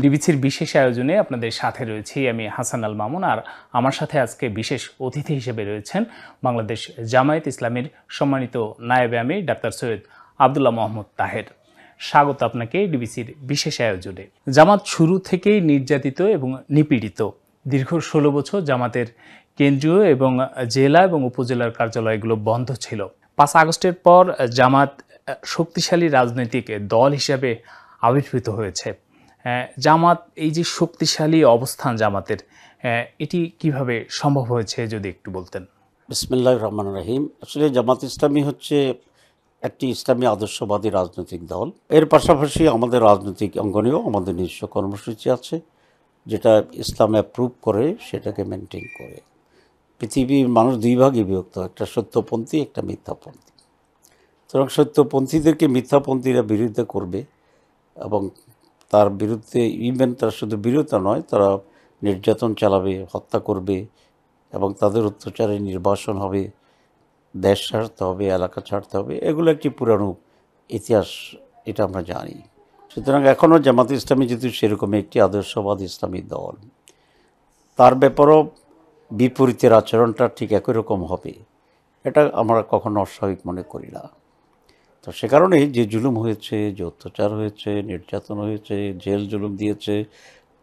ডিবিসির বিশেষ আয়োজনে আপনাদের সাথে রয়েছি আমি হাসান আল মামুন। আর আমার সাথে আজকে বিশেষ অতিথি হিসেবে রয়েছেন বাংলাদেশ জামায়াত ইসলামীর সম্মানিত নায়েবে আমির ডাক্তার সৈয়দ আব্দুল্লাহ মোহাম্মদ তাহের। স্বাগত আপনাকে ডিবিসির বিশেষ আয়োজনে। জামাত শুরু থেকেই নির্যাতিত এবং নিপীড়িত। দীর্ঘ 16 বছর জামাতের কেন্দ্রীয় এবং জেলা এবং উপজেলার কার্যালয়গুলো বন্ধ ছিল। 5 আগস্টের পর জামাত শক্তিশালী রাজনৈতিক দল হিসেবে আবির্ভূত হয়েছে। জামাত এই যে শক্তিশালী অবস্থান জামাতের, এটি কিভাবে সম্ভব হয়েছে যদি একটু বলতেন। বিসমিল্লাহির রহমানির রহিম। আসলে জামাত ইসলামী হচ্ছে একটি ইসলামী আদর্শবাদী রাজনৈতিক দল। এর পাশাপাশি আমাদের রাজনৈতিক অঙ্গনেও আমাদের নিজস্ব কর্মসূচি আছে, যেটা ইসলাম অ্যাপ্রুভ করে, সেটাকে মেনটেন করে। পৃথিবীর মানুষ দুই ভাগে বিভক্ত, একটা সত্যপন্থী, একটা মিথ্যাপন্থী। সুতরাং সত্যপন্থীদেরকে মিথ্যাপন্থীরা বিরোধিতা করবে এবং তার বিরুদ্ধে ইভেন তারা শুধু বিরোধিতা নয়, তারা নির্যাতন চালাবে, হত্যা করবে এবং তাদের অত্যাচারে নির্বাসন হবে, দেশ ছাড়তে হবে, এলাকা ছাড়তে হবে। এগুলো একটি পুরানো ইতিহাস, এটা আমরা জানি। সুতরাং এখনও জামাত ইসলামী যেহেতু সেরকম একটি আদর্শবাদ ইসলামী দল, তার ব্যাপারেও বিপরীতের আচরণটা ঠিক একই রকম হবে, এটা আমরা কখনো অস্বাভাবিক মনে করি না। তো সে কারণেই যে জুলুম হয়েছে, যে অত্যাচার হয়েছে, নির্যাতন হয়েছে, জেল জুলুম দিয়েছে,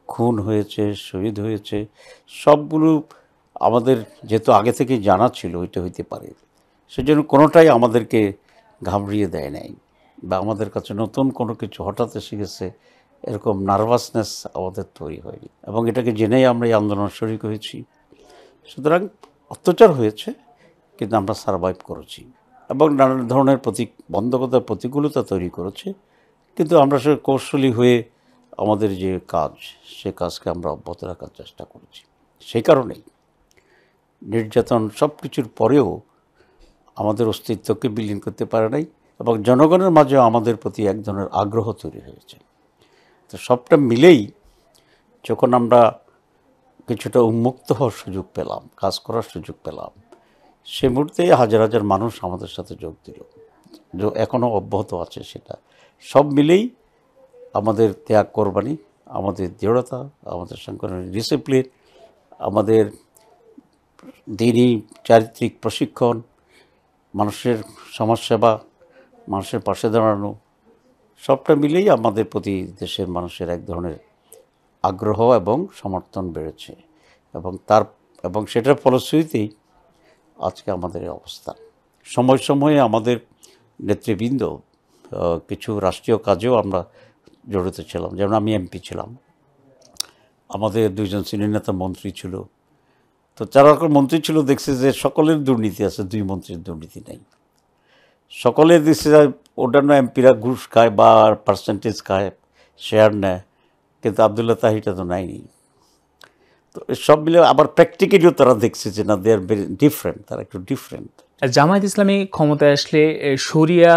খুন হয়েছে, শহীদ হয়েছে, সবগুলো আমাদের যেহেতু আগে থেকেই জানা ছিল এটা হইতে পারে, সেজন্য কোনোটাই আমাদেরকে ঘাবড়িয়ে দেয় নাই বা আমাদের কাছে নতুন কোনো কিছু হঠাৎ এসে গেছে এরকম নার্ভাসনেস আমাদের তৈরি হয়নি, এবং এটাকে জেনেই আমরা এই আন্দোলন শরিক হয়েছি। সুতরাং অত্যাচার হয়েছে, কিন্তু আমরা সারভাইভ করেছি এবং নানা ধরনের বন্ধকতার প্রতিকূলতা তৈরি করেছে, কিন্তু আমরা সে কৌশলী হয়ে আমাদের যে কাজ, সে কাজকে আমরা অব্যাহত রাখার চেষ্টা করেছি। সেই কারণেই নির্যাতন সব কিছুর পরেও আমাদের অস্তিত্বকে বিলীন করতে পারে নাই এবং জনগণের মাঝেও আমাদের প্রতি এক ধরনের আগ্রহ তৈরি হয়েছে। তো সবটা মিলেই যখন আমরা কিছুটা উন্মুক্ত হওয়ার সুযোগ পেলাম, কাজ করার সুযোগ পেলাম, সে মুহূর্তে হাজার হাজার মানুষ আমাদের সাথে যোগ দিল, যে এখনও অব্যাহত আছে। সেটা সব মিলেই আমাদের ত্যাগ কোরবানি, আমাদের দৃঢ়তা, আমাদের সাংগঠনিক ডিসিপ্লিন, আমাদের দিনই চারিত্রিক প্রশিক্ষণ, মানুষের সমাজসেবা, মানুষের পাশে দাঁড়ানো, সবটা মিলেই আমাদের প্রতি দেশের মানুষের এক ধরনের আগ্রহ এবং সমর্থন বেড়েছে এবং সেটার ফলশ্রুতিতেই আজকে আমাদের এই অবস্থান। সময় সময়ে আমাদের নেতৃবৃন্দ কিছু রাষ্ট্রীয় কাজেও আমরা জড়িত ছিলাম, যেমন আমি এমপি ছিলাম, আমাদের 2জন সিনিয়র নেতা মন্ত্রী ছিল। তো যারা মন্ত্রী ছিল দেখছে যে সকলের দুর্নীতি আছে, 2 মন্ত্রীর দুর্নীতি নেই। সকলের দেখছে যে অন্যান্য এমপিরা ঘুষ খায় বা পার্সেন্টেজ খায়, শেয়ার নেয়, কিন্তু আবদুল্লাহ তাহিরটা তো নেয়নি। তো সব মিলে আবার প্র্যাকটিক্যালিও তারা দেখছে যে না, দে আর ভেরি ডিফারেন্ট, তারা একটু ডিফারেন্ট। জামায়াত ইসলামী ক্ষমতায় আসলে শরিয়া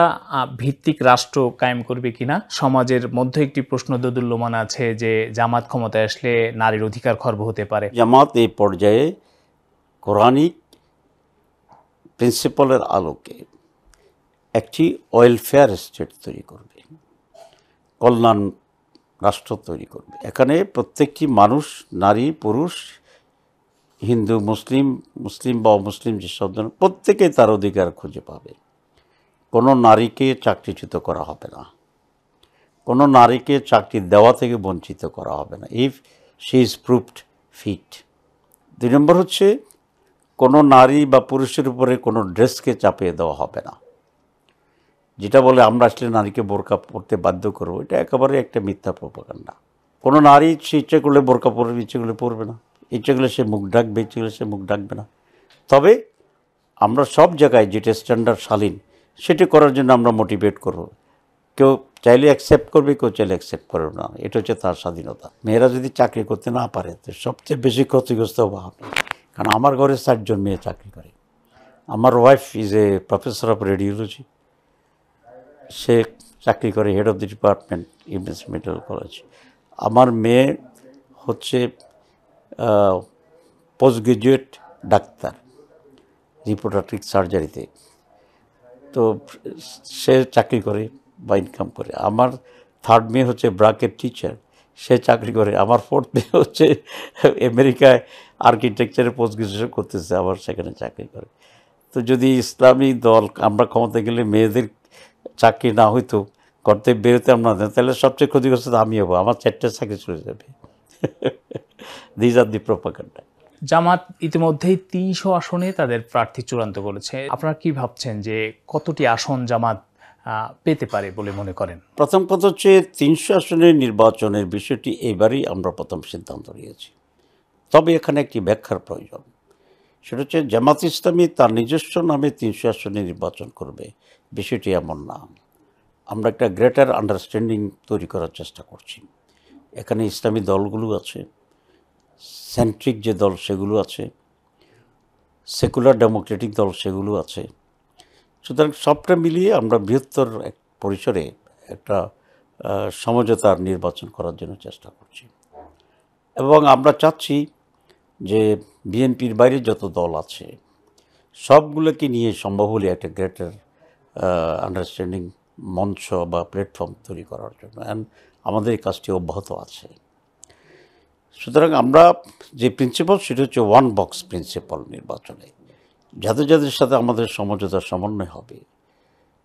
ভিত্তিক রাষ্ট্র কায়েম করবে কিনা, সমাজের মধ্যে একটি প্রশ্ন দোদুল্যমান আছে যে জামাত ক্ষমতায় আসলে নারীর অধিকার খর্ব হতে পারে। জামাত এই পর্যায়ে কোরআনিক প্রিন্সিপালের আলোকে একটি ওয়েলফেয়ার স্টেট তৈরি করবে, কল্যাণ রাষ্ট্র তৈরি করবে। এখানে প্রত্যেকটি মানুষ, নারী পুরুষ, হিন্দু মুসলিম বা অমুসলিম যেসব জন, প্রত্যেকে তার অধিকার খুঁজে পাবে। কোনো নারীকে চাকরিচ্যুত করা হবে না, কোনো নারীকে চাকরি দেওয়া থেকে বঞ্চিত করা হবে না if she is proved fit. 2 নম্বর হচ্ছে কোনো নারী বা পুরুষের উপরে কোনো ড্রেসকে চাপিয়ে দেওয়া হবে না। যেটা বলে আমরা আসলে নারীকে বোরকা পরতে বাধ্য করবো, এটা একেবারে একটা মিথ্যা প্রোপাগান্ডা। কোনো নারী সে ইচ্ছে করলে বোরকা পরবে, ইচ্ছে করলে পরবে না, ইচ্ছে করলে সে মুখ ঢাকবে, ইচ্ছে করলে সে মুখ ঢাকবে না। তবে আমরা সব জায়গায় যেটা স্ট্যান্ডার্ড শালীন, সেটা করার জন্য আমরা মোটিভেট করব। কেউ চাইলে অ্যাকসেপ্ট করবে, কেউ চাইলে অ্যাকসেপ্ট করবে না, এটা হচ্ছে তার স্বাধীনতা। মেয়েরা যদি চাকরি করতে না পারে তো সবচেয়ে বেশি ক্ষতিগ্রস্ত হবো আমি, কারণ আমার ঘরে 60 জন মেয়ে চাকরি করে। আমার wife is a professor of radiology, সে চাকরি করে head of the department university medical college. আমার মেয়ে হচ্ছে পোস্ট গ্রাজুয়েট ডাক্তার, রিপ্রোডাক্টিভ সার্জারিতে, তো সে চাকরি করে বা ইনকাম করে। আমার 3rd মেয়ে হচ্ছে ব্রাকের টিচার, সে চাকরি করে। আমার ফোর্থ মেয়ে হচ্ছে আমেরিকায় আর্কিটেকচারে পোস্ট গ্রাজুয়েশন করতেছে, আবার সেখানে চাকরি করে। তো যদি ইসলামী দল আমরা ক্ষমতা গেলে মেয়েদের চাকরি না হইতো, করতে বেরোতে আমরা না, তাহলে সবচেয়ে ক্ষতিগ্রস্ত আমি হবো, আমার 4টা চাকরি চলে যাবে। These are the propaganda. জামাত ইতিমধ্যেই 300 আসনে তাদের প্রার্থী চূড়ান্ত করেছে। আপনারা কি ভাবছেন যে কতটি আসন জামাত পেতে পারে বলে মনে করেন? প্রথম কথা হচ্ছে 300 আসনের নির্বাচনের বিষয়টি এবারই আমরা প্রথম সিদ্ধান্ত নিয়েছি। তবে এখানে একটি ব্যাখ্যার প্রয়োজন। সেটা হচ্ছে জামাত ইসলামী তার নিজস্ব নামে 300 আসনে নির্বাচন করবে, বিষয়টি এমন না। আমরা একটা গ্রেটার আন্ডারস্ট্যান্ডিং তৈরি করার চেষ্টা করছি। এখানে ইসলামী দলগুলো আছে, সেন্ট্রিক যে দল সেগুলো আছে, সেকুলার ডেমোক্রেটিক দল সেগুলো আছে। সুতরাং সবটা মিলিয়ে আমরা বৃহত্তর এক পরিসরে একটা সমঝোতার নির্বাচন করার জন্য চেষ্টা করছি। এবং আমরা চাচ্ছি যে বিএনপির বাইরে যত দল আছে সবগুলোকে নিয়ে সম্ভব হলে একটা গ্রেটার আন্ডারস্ট্যান্ডিং মঞ্চ বা প্ল্যাটফর্ম তৈরি করার জন্য, অ্যান্ড আমাদের এই কাজটি অব্যাহত আছে। সুতরাং আমরা যে প্রিন্সিপাল সেটা হচ্ছে ওয়ান বক্স প্রিন্সিপাল নির্বাচনে, যাদের যাদের সাথে আমাদের সমঝোতার সমন্বয় হবে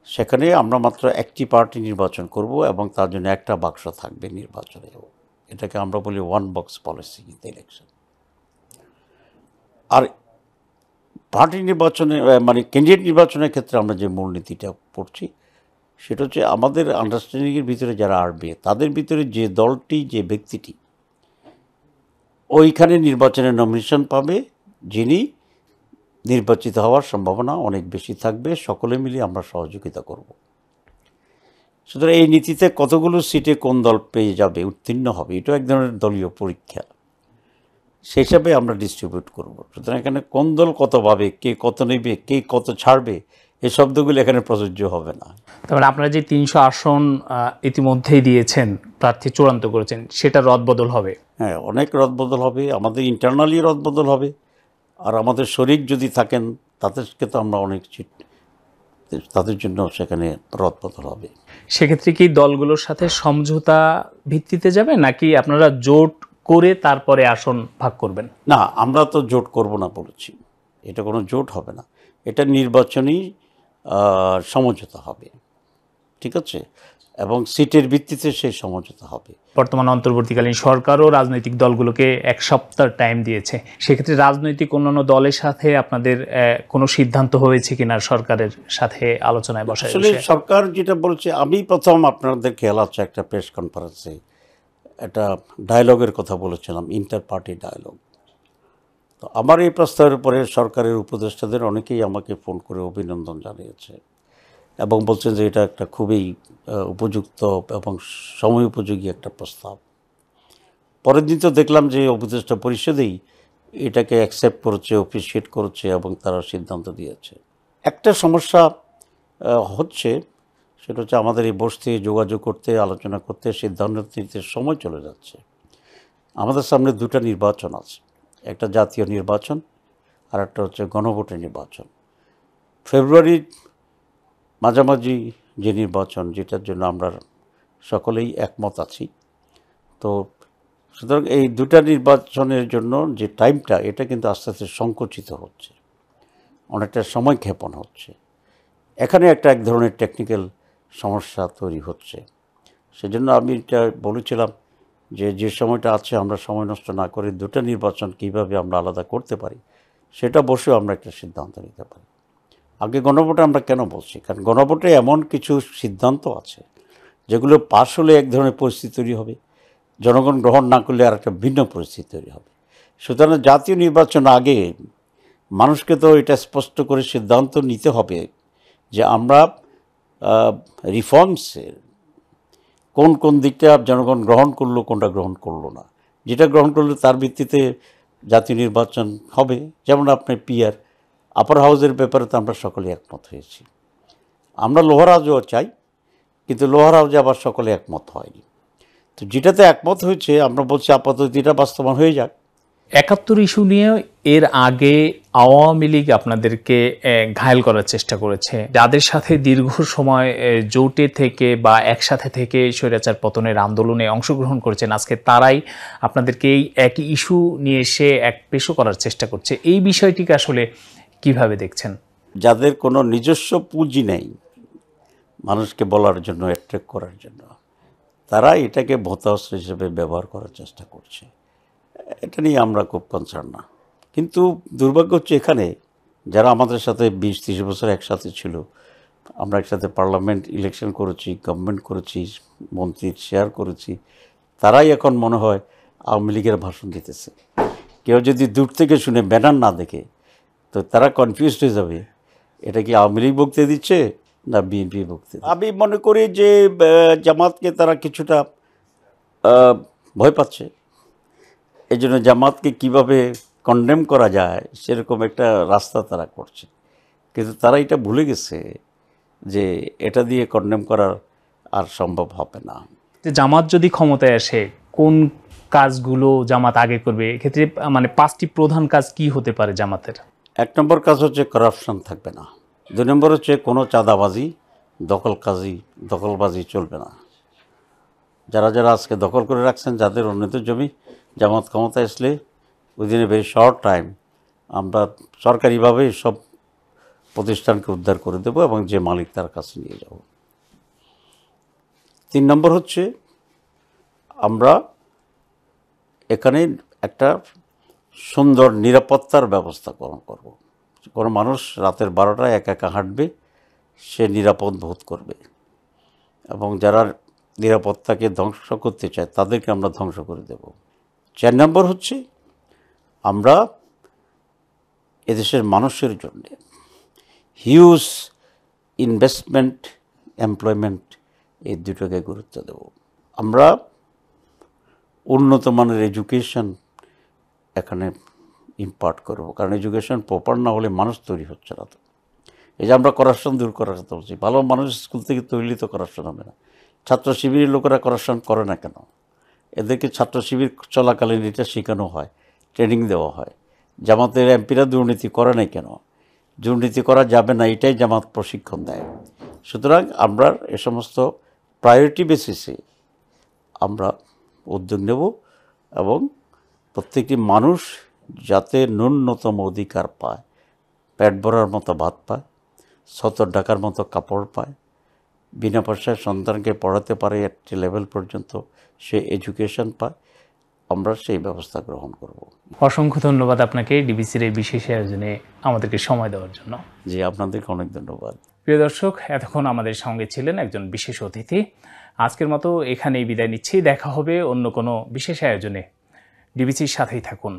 সেখানে আমরা মাত্র একটি পার্টি নির্বাচন করব এবং তার জন্য একটা বাক্স থাকবে নির্বাচনে। এটাকে আমরা বলি one box policy in the election. আর পার্টি নির্বাচনে মানে ক্যান্ডিডেট নির্বাচনের ক্ষেত্রে আমরা যে মূলনীতিটা পড়ছি সেটা হচ্ছে আমাদের আন্ডারস্ট্যান্ডিংয়ের ভিতরে যারা আসবে তাদের ভিতরে যে দলটি যে ব্যক্তিটি ওইখানে নির্বাচনে নমিনেশন পাবে, যিনি নির্বাচিত হওয়ার সম্ভাবনা অনেক বেশি থাকবে, সকলে মিলে আমরা সহযোগিতা করব। সুতরাং এই নীতিতে কতগুলো সিটে কোন দল পেয়ে যাবে, উত্তীর্ণ হবে, এটাও এক ধরনের দলীয় পরীক্ষা, সেই হিসাবে আমরা ডিস্ট্রিবিউট করব। সুতরাং এখানে কোন দল কত পাবে, কে কত নেবে, কে কত ছাড়বে, এই শব্দগুলো এখানে প্রযোজ্য হবে না। তারপরে আপনারা যে 300 আসন ইতিমধ্যেই দিয়েছেন, প্রার্থী চূড়ান্ত করেছেন, সেটা রদবদল হবে? হ্যাঁ, অনেক রদবদল হবে, আমাদের ইন্টারনালি রদবদল হবে, আর আমাদের শরিক যদি থাকেন তাদেরকে তো আমরা অনেক সিট, তাদের জন্য সেখানে রদবদল হবে। সেক্ষেত্রে কি দলগুলোর সাথে সমঝোতা ভিত্তিতে যাবে নাকি আপনারা জোট করে তারপরে আসন ভাগ করবেন? না, আমরা তো জোট করব না বলেছি, এটা কোনো জোট হবে না, এটা নির্বাচনী সমঝোতা হবে, ঠিক আছে, এবং সিটের ভিত্তিতে সেই সমঝোতা হবে। বর্তমান অন্তর্বর্তীকালীন সরকারও রাজনৈতিক দলগুলোকে 1 সপ্তাহ টাইম দিয়েছে। সেক্ষেত্রে রাজনৈতিক অন্যান্য দলের সাথে আপনাদের কোনো সিদ্ধান্ত হয়েছে কিনা সরকারের সাথে আলোচনায় বসার? আসলে সরকার যেটা বলছে, আমি প্রথম আপনাদের খেয়াল আছে একটা প্রেস কনফারেন্সে একটা ডায়ালগের কথা বলেছিলাম, ইন্টার পার্টি ডায়ালগ। তো আমার এই প্রস্তাবের পরে সরকারের উপদেষ্টাদের অনেকেই আমাকে ফোন করে অভিনন্দন জানিয়েছে এবং বলছেন যে এটা একটা খুবই উপযুক্ত এবং সময় উপযোগী একটা প্রস্তাব। পরের দিন তো দেখলাম যে উপদেষ্টা পরিষদেই এটাকে অ্যাকসেপ্ট করেছে, অ্যাপ্রিসিয়েট করেছে এবং তারা সিদ্ধান্ত দিয়েছে। একটা সমস্যা হচ্ছে, সেটা হচ্ছে আমাদের এই বসতে যোগাযোগ করতে, আলোচনা করতে, সিদ্ধান্ত নিতে সময় চলে যাচ্ছে। আমাদের সামনে দুটো নির্বাচন আছে, একটা জাতীয় নির্বাচন আর একটা হচ্ছে গণভোটের নির্বাচন। ফেব্রুয়ারির মাঝামাঝি যে নির্বাচন, যেটার জন্য আমরা সকলেই একমত আছি। তো সুতরাং এই দুটা নির্বাচনের জন্য যে টাইমটা, এটা কিন্তু আস্তে আস্তে সংকুচিত হচ্ছে, অনেকটা সময় ক্ষেপণ হচ্ছে। এখানে এক ধরনের টেকনিক্যাল সমস্যা তৈরি হচ্ছে। সেজন্য আমি এটা বলেছিলাম যে সময়টা আছে আমরা সময় নষ্ট না করে দুটো নির্বাচন কীভাবে আমরা আলাদা করতে পারি সেটা বসেও আমরা একটা সিদ্ধান্ত নিতে পারি। আগে গণভোটে আমরা কেন বলছি, কারণ গণভোটে এমন কিছু সিদ্ধান্ত আছে যেগুলো পাশ হলে এক ধরনের পরিস্থিতি তৈরি হবে, জনগণ গ্রহণ না করলে আর একটা ভিন্ন পরিস্থিতি তৈরি হবে। সুতরাং জাতীয় নির্বাচন আগে মানুষকে তো এটা স্পষ্ট করে সিদ্ধান্ত নিতে হবে যে আমরা রিফর্মসের কোন কোন দিকটা জনগণ গ্রহণ করলো, কোনটা গ্রহণ করলো না। যেটা গ্রহণ করলো তার ভিত্তিতে জাতীয় নির্বাচন হবে। যেমন আপনার পিআর আপার হাউসের ব্যাপারে তো আমরা সকলে একমত হয়েছি। আমরা লোয়ার হাউসও চাই, কিন্তু লোয়ার হাউসে আবার সকলে একমত হয়নি। তো যেটাতে একমত হয়েছে আমরা বলছি আপাতত এটা বাস্তবায়ন হয়ে যাক, ৭১ ইস্যু নিয়ে এর আগে আওয়ামী লীগ আপনাদেরকে ঘায়েল করার চেষ্টা করেছে, যাদের সাথে দীর্ঘ সময় জোটে থেকে বা একসাথে থেকে স্বৈরাচার পতনের আন্দোলনে অংশগ্রহণ করেছেন, আজকে তারাই আপনাদেরকে এই একই ইস্যু নিয়ে এসে এক পেশো করার চেষ্টা করছে। এই বিষয়টিকে আসলে কিভাবে দেখছেন? যাদের কোনো নিজস্ব পুঁজি নেই মানুষকে বলার জন্য, অ্যাট্রাক্ট করার জন্য, তারা এটাকে ভোতাস্ত্র হিসেবে ব্যবহার করার চেষ্টা করছে। এটা নিয়ে আমরা খুব কনসার্ন না। কিন্তু দুর্ভাগ্য হচ্ছে এখানে যারা আমাদের সাথে 20-30 বছর একসাথে ছিল, আমরা একসাথে পার্লামেন্ট ইলেকশন করেছি, গভর্নমেন্ট করেছি, মন্ত্রীর শেয়ার করেছি, তারাই এখন মনে হয় আওয়ামী লীগের ভাষণ দিতেছে। কেউ যদি দূর থেকে শুনে ব্যানার না দেখে তো তারা কনফিউজড হয়ে যাবে, এটা কি আওয়ামী লীগ বক্তৃতা দিচ্ছে না বিএনপি বক্তৃতা। আমি মনে করি যে জামাতকে তারা কিছুটা ভয় পাচ্ছে, এই জন্য জামাতকে কীভাবে কন্ডেম করা যায় সেরকম একটা রাস্তা তারা করছে। কিন্তু তারা এটা ভুলে গেছে যে এটা দিয়ে কন্ডেম করার আর সম্ভব হবে না। যে জামাত যদি ক্ষমতায় আসে কোন কাজগুলো জামাত আগে করবে, এক্ষেত্রে মানে 5টি প্রধান কাজ কি হতে পারে জামাতের? 1 নম্বর কাজ হচ্ছে করাপশন থাকবে না। 2 নম্বর হচ্ছে কোনো চাঁদাবাজি, দখলবাজি চলবে না। যারা যারা আজকে দখল করে রাখছেন, যাদের উন্নত জমি, জামাত ক্ষমতায় আসলে within a very short time আমরা সরকারিভাবে সব প্রতিষ্ঠানকে উদ্ধার করে দেব এবং যে মালিক তার কাছে নিয়ে যাব। 3 নম্বর হচ্ছে আমরা এখানে একটা সুন্দর নিরাপত্তার ব্যবস্থা করব। কোনো মানুষ রাতের 12টায় একা একা হাঁটবে, সে নিরাপদ বোধ করবে, এবং যারা নিরাপত্তাকে ধ্বংস করতে চায় তাদেরকে আমরা ধ্বংস করে দেব। 4 নম্বর হচ্ছে আমরা এদেশের মানুষের জন্য হিউজ ইনভেস্টমেন্ট, এমপ্লয়মেন্ট, এই দুটোকে গুরুত্ব দেব। আমরা উন্নত মানের এডুকেশন এখানে ইম্পার্ট করব, কারণ এডুকেশন প্রপার না হলে মানুষ তৈরি হচ্ছে না। তো এই যে আমরা করাপশন দূর করার কথা বলছি, ভালো মানুষ স্কুল থেকে তৈরি তো করাপশন হবে না। ছাত্র শিবিরের লোকেরা করাপশন করে না কেন? এদেরকে ছাত্র শিবির চলাকালীন এটা শেখানো হয়, ট্রেনিং দেওয়া হয়। জামাতের এমপিরা দুর্নীতি করে নাই কেন? দুর্নীতি করা যাবে না, এটাই জামাত প্রশিক্ষণ দেয়। সুতরাং আমরা এ সমস্ত প্রায়োরিটি বেসিসে আমরা উদ্যোগ নেব এবং প্রত্যেকটি মানুষ যাতে ন্যূনতম অধিকার পায়, পেট ভরার মতো ভাত পায়, 70 টাকার মতো কাপড় পায়, বিনা পয়সায় সন্তানকে পড়াতে পারে একটি লেভেল পর্যন্ত, সে এডুকেশন পায়, আমরা সেই ব্যবস্থা গ্রহণ করব। অসংখ্য ধন্যবাদ আপনাকে ডিবিসির এই বিশেষ আয়োজনে আমাদেরকে সময় দেওয়ার জন্য। জি, আপনাদেরকে অনেক ধন্যবাদ। প্রিয় দর্শক, এতক্ষণ আমাদের সঙ্গে ছিলেন একজন বিশেষ অতিথি। আজকের মতো এখানেই বিদায় নিচ্ছি। দেখা হবে অন্য কোনো বিশেষ আয়োজনে। ডিবিসির সাথেই থাকুন।